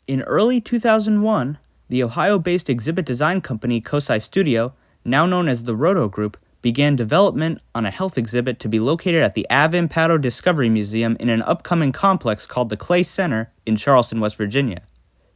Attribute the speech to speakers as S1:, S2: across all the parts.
S1: In early 2001, the Ohio-based exhibit design company Kosai Studio, now known as the Roto Group, began development on a health exhibit to be located at the Ave-Impado Discovery Museum in an upcoming complex called the Clay Center in Charleston, West Virginia.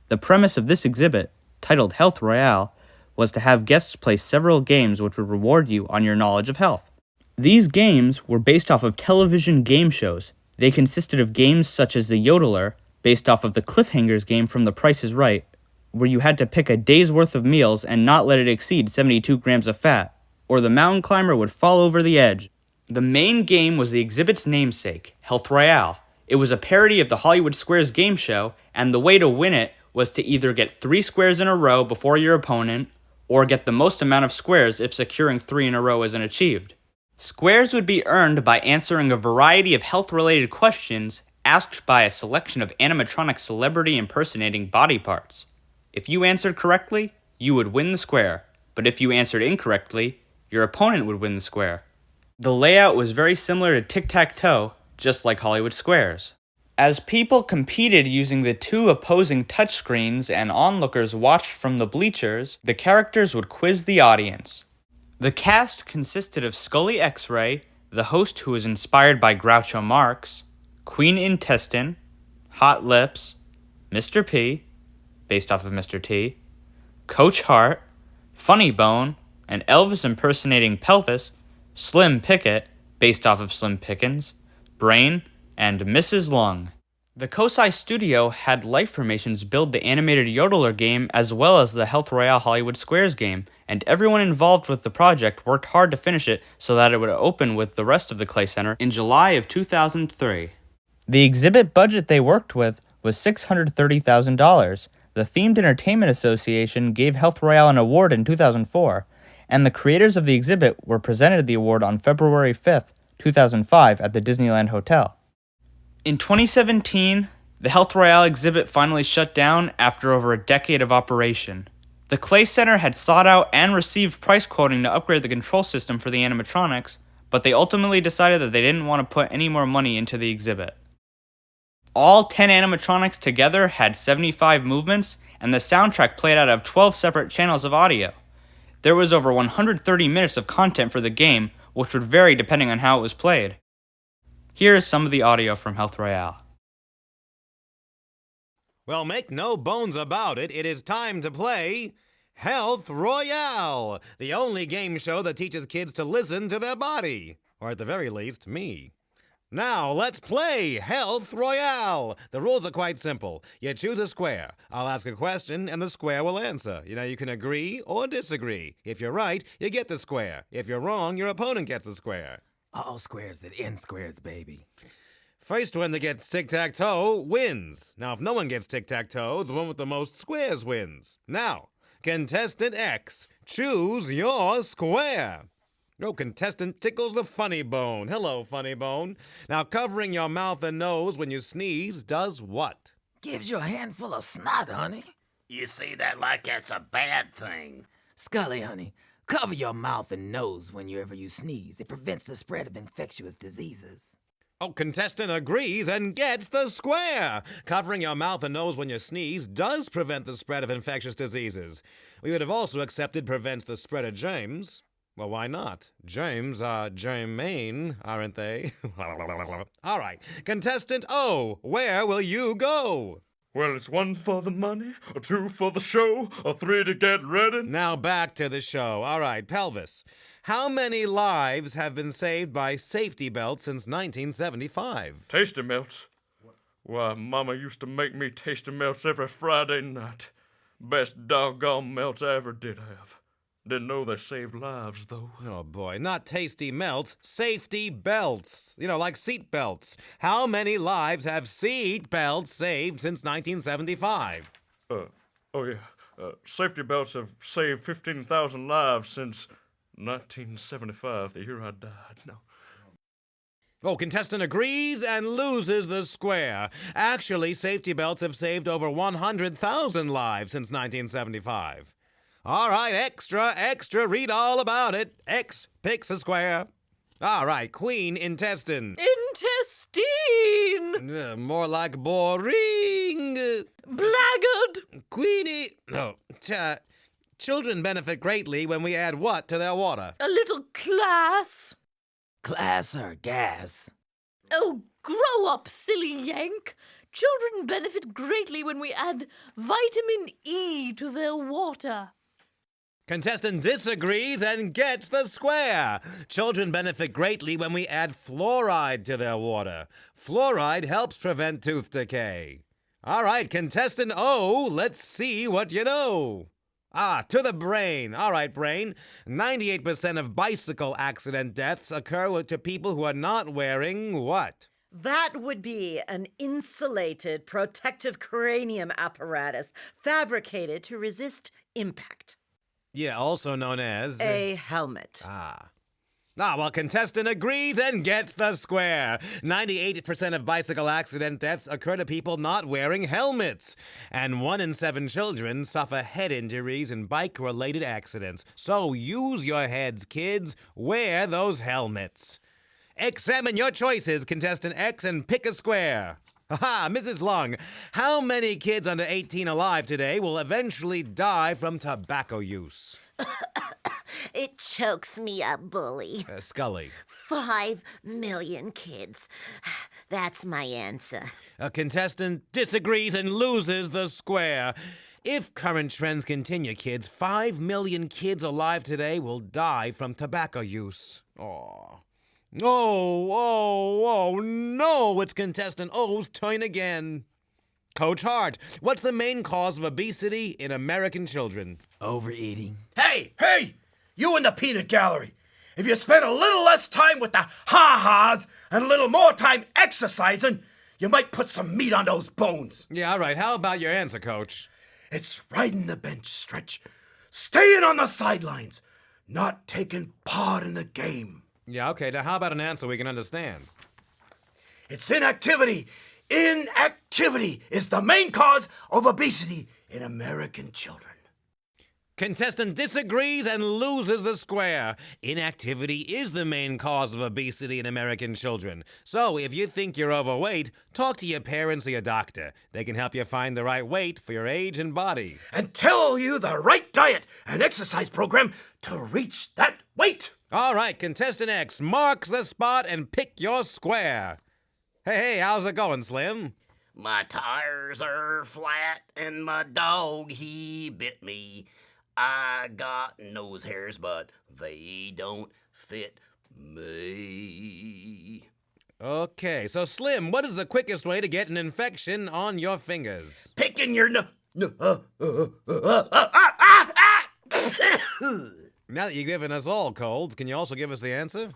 S1: The premise of this exhibit, titled Health Royale, was to have guests play several games which would reward you on your knowledge of health. These games were based off of television game shows. They consisted of games such as the Yodeler, based off of the Cliffhangers game from The Price is Right, where you had to pick a day's worth of meals and not let it exceed 72 grams of fat, or the mountain climber would fall over the edge. The main game was the exhibit's namesake, Health Royale. It was a parody of the Hollywood Squares game show, and the way to win it was to either get 3 squares in a row before your opponent, or get the most amount of squares if securing 3 in a row isn't achieved. Squares would be earned by answering a variety of health-related questions asked by a selection of animatronic celebrity impersonating body parts. If you answered correctly, you would win the square, but if you answered incorrectly, your opponent would win the square. The layout was very similar to tic-tac-toe, just like Hollywood Squares. As people competed using the 2 opposing touchscreens and onlookers watched from the bleachers, the characters would quiz the audience. The cast consisted of Scully X-Ray, the host who was inspired by Groucho Marx, Queen Intestine, Hot Lips, Mr. P, based off of Mr. T, Coach Hart, Funny Bone, and Elvis impersonating Pelvis, Slim Pickett, based off of Slim Pickens, Brain, and Mrs. Lung. The Kosai Studio had Life Formations build the animated Yodeler game as well as the Health Royale Hollywood Squares game, and everyone involved with the project worked hard to finish it so that it would open with the rest of the Clay Center in July of 2003. The exhibit budget they worked with was $630,000. The Themed Entertainment Association gave Health Royale an award in 2004, and the creators of the exhibit were presented the award on February 5th, 2005 at the Disneyland Hotel. In 2017, the Health Royale exhibit finally shut down after over a decade of operation. The Clay Center had sought out and received price quoting to upgrade the control system for the animatronics, but they ultimately decided that they didn't want to put any more money into the exhibit. All 10 animatronics together had 75 movements, and the soundtrack played out of 12 separate channels of audio. There was over 130 minutes of content for the game, which would vary depending on how it was played. Here is some of the audio from Health Royale.
S2: Well, make no bones about it, it is time to play Health Royale, the only game show that teaches kids to listen to their body. Or at the very least, me. Now, let's play Health Royale. The rules are quite simple. You choose a square. I'll ask a question, and the square will answer. You can agree or disagree. If you're right, you get the square. If you're wrong, your opponent gets the square.
S3: All squares that end squares, baby.
S2: First one that gets tic-tac-toe wins. Now, if no one gets tic-tac-toe, the one with the most squares wins. Now, contestant X, choose your square. Oh, contestant tickles the funny bone. Hello, funny bone. Now, covering your mouth and nose when you sneeze does what?
S3: Gives you a handful of snot, honey.
S4: You say that like that's a bad thing.
S3: Scully, honey, cover your mouth and nose whenever you sneeze. It prevents the spread of infectious diseases.
S2: Oh, contestant agrees and gets the square. Covering your mouth and nose when you sneeze does prevent the spread of infectious diseases. We would have also accepted prevents the spread of germs. Well, why not? Germs are germane, aren't they? All right. Contestant O, where will you go?
S5: Well, it's 1 for the money, or 2 for the show, or 3 to get ready.
S2: Now back to the show. All right, Pelvis. How many lives have been saved by safety belts since 1975?
S5: Tasty Melts. Why, Mama used to make me Tasty Melts every Friday night. Best doggone melts I ever did have. Didn't know they saved lives, though.
S2: Oh, boy. Not tasty melts, safety belts. Like seat belts. How many lives have seat belts saved since 1975?
S5: Safety belts have saved 15,000 lives since 1975, the year I died. No.
S2: Oh, contestant agrees and loses the square. Actually, safety belts have saved over 100,000 lives since 1975. All right, extra, read all about it. X picks a square. All right, Queen Intestine.
S6: Intestine!
S2: More like boring.
S6: Blackguard!
S2: Queenie. No. Children benefit greatly when we add what to their water?
S6: A little class!
S3: Class or gas?
S6: Oh, grow up, silly yank! Children benefit greatly when we add vitamin E to their water.
S2: Contestant disagrees and gets the square. Children benefit greatly when we add fluoride to their water. Fluoride helps prevent tooth decay. All right, contestant O, let's see what you know. To the brain. All right, brain. 98% of bicycle accident deaths occur to people who are not wearing what?
S7: That would be an insulated protective cranium apparatus fabricated to resist impact.
S2: Yeah, also known as...
S7: A helmet.
S2: Well, contestant agrees and gets the square. 98% of bicycle accident deaths occur to people not wearing helmets. And 1 in 7 children suffer head injuries in bike-related accidents. So use your heads, kids. Wear those helmets. Examine your choices, contestant X, and pick a square. Mrs. Long, how many kids under 18 alive today will eventually die from tobacco use?
S8: It chokes me up, Bully.
S2: Scully.
S8: 5 million kids. That's my answer.
S2: A contestant disagrees and loses the square. If current trends continue, kids, 5 million kids alive today will die from tobacco use. Oh, no, it's contestant O's turn again. Coach Hart, what's the main cause of obesity in American children?
S3: Overeating.
S9: Hey! You in the peanut gallery. If you spend a little less time with the ha-has and a little more time exercising, you might put some meat on those bones.
S2: Yeah, all right. How about your answer, Coach?
S9: It's riding the bench, Stretch. Staying on the sidelines. Not taking part in the game.
S2: Yeah, okay. Now, how about an answer we can understand?
S9: It's inactivity. Inactivity is the main cause of obesity in American children.
S2: Contestant disagrees and loses the square. Inactivity is the main cause of obesity in American children. So if you think you're overweight, talk to your parents or your doctor. They can help you find the right weight for your age and body.
S9: And tell you the right diet and exercise program to reach that weight.
S2: All right, contestant X, marks the spot and pick your square. Hey, how's it going, Slim?
S4: My tires are flat and my dog, he bit me. I got nose hairs, but they don't fit me.
S2: Okay, so Slim, what is the quickest way to get an infection on your fingers?
S9: Picking your
S2: Now that you've given us all colds, can you also give us the answer?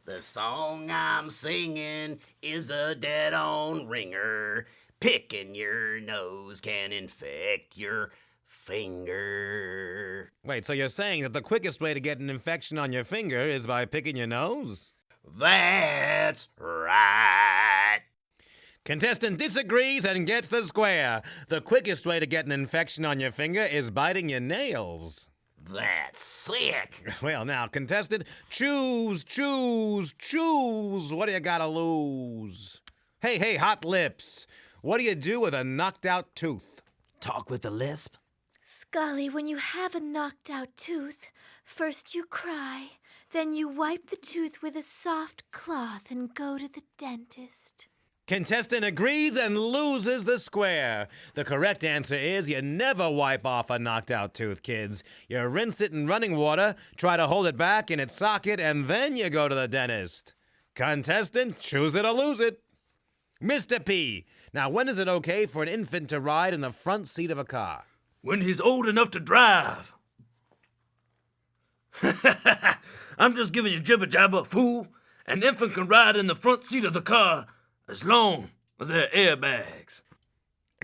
S4: The song I'm singing is a dead-on ringer. Picking your nose can infect your finger.
S2: Wait, so you're saying that the quickest way to get an infection on your finger is by picking your nose?
S4: That's right.
S2: Contestant disagrees and gets the square. The quickest way to get an infection on your finger is biting your nails.
S4: That's sick.
S2: Well, now, contestant, choose. What do you gotta lose? Hey, hot lips. What do you do with a knocked out tooth?
S3: Talk with a lisp.
S6: Scully, when you have a knocked out tooth, first you cry, then you wipe the tooth with a soft cloth and go to the dentist.
S2: Contestant agrees and loses the square. The correct answer is you never wipe off a knocked out tooth, kids. You rinse it in running water, try to hold it back in its socket, and then you go to the dentist. Contestant, choose it or lose it. Mr. P, now when is it okay for an infant to ride in the front seat of a car?
S9: when he's old enough to drive. I'm just giving you jibber jabber, fool. An infant can ride in the front seat of the car as long as there are airbags.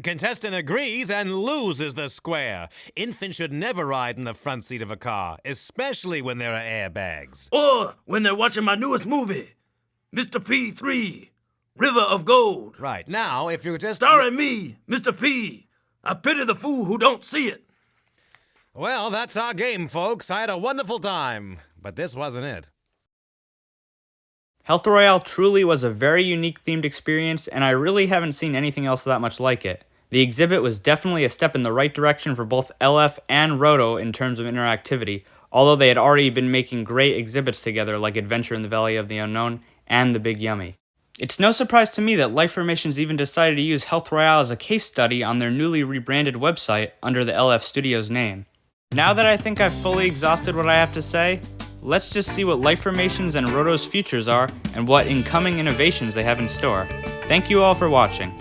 S2: Contestant agrees and loses the square. Infants should never ride in the front seat of a car, especially when there are airbags.
S9: Or when they're watching my newest movie, Mr. P3, River of Gold.
S2: Right, now, if you're just...
S9: Starring me, Mr. P. I pity the fool who don't see it.
S2: Well, that's our game, folks. I had a wonderful time, but this wasn't it.
S1: Health Royale truly was a very unique themed experience, and I really haven't seen anything else that much like it. The exhibit was definitely a step in the right direction for both LF and Roto in terms of interactivity, although they had already been making great exhibits together like Adventure in the Valley of the Unknown and The Big Yummy. It's no surprise to me that Life Formations even decided to use Health Royale as a case study on their newly rebranded website under the LF Studios name. Now that I think I've fully exhausted what I have to say, let's just see what Life Formations and Roto's futures are and what incoming innovations they have in store. Thank you all for watching.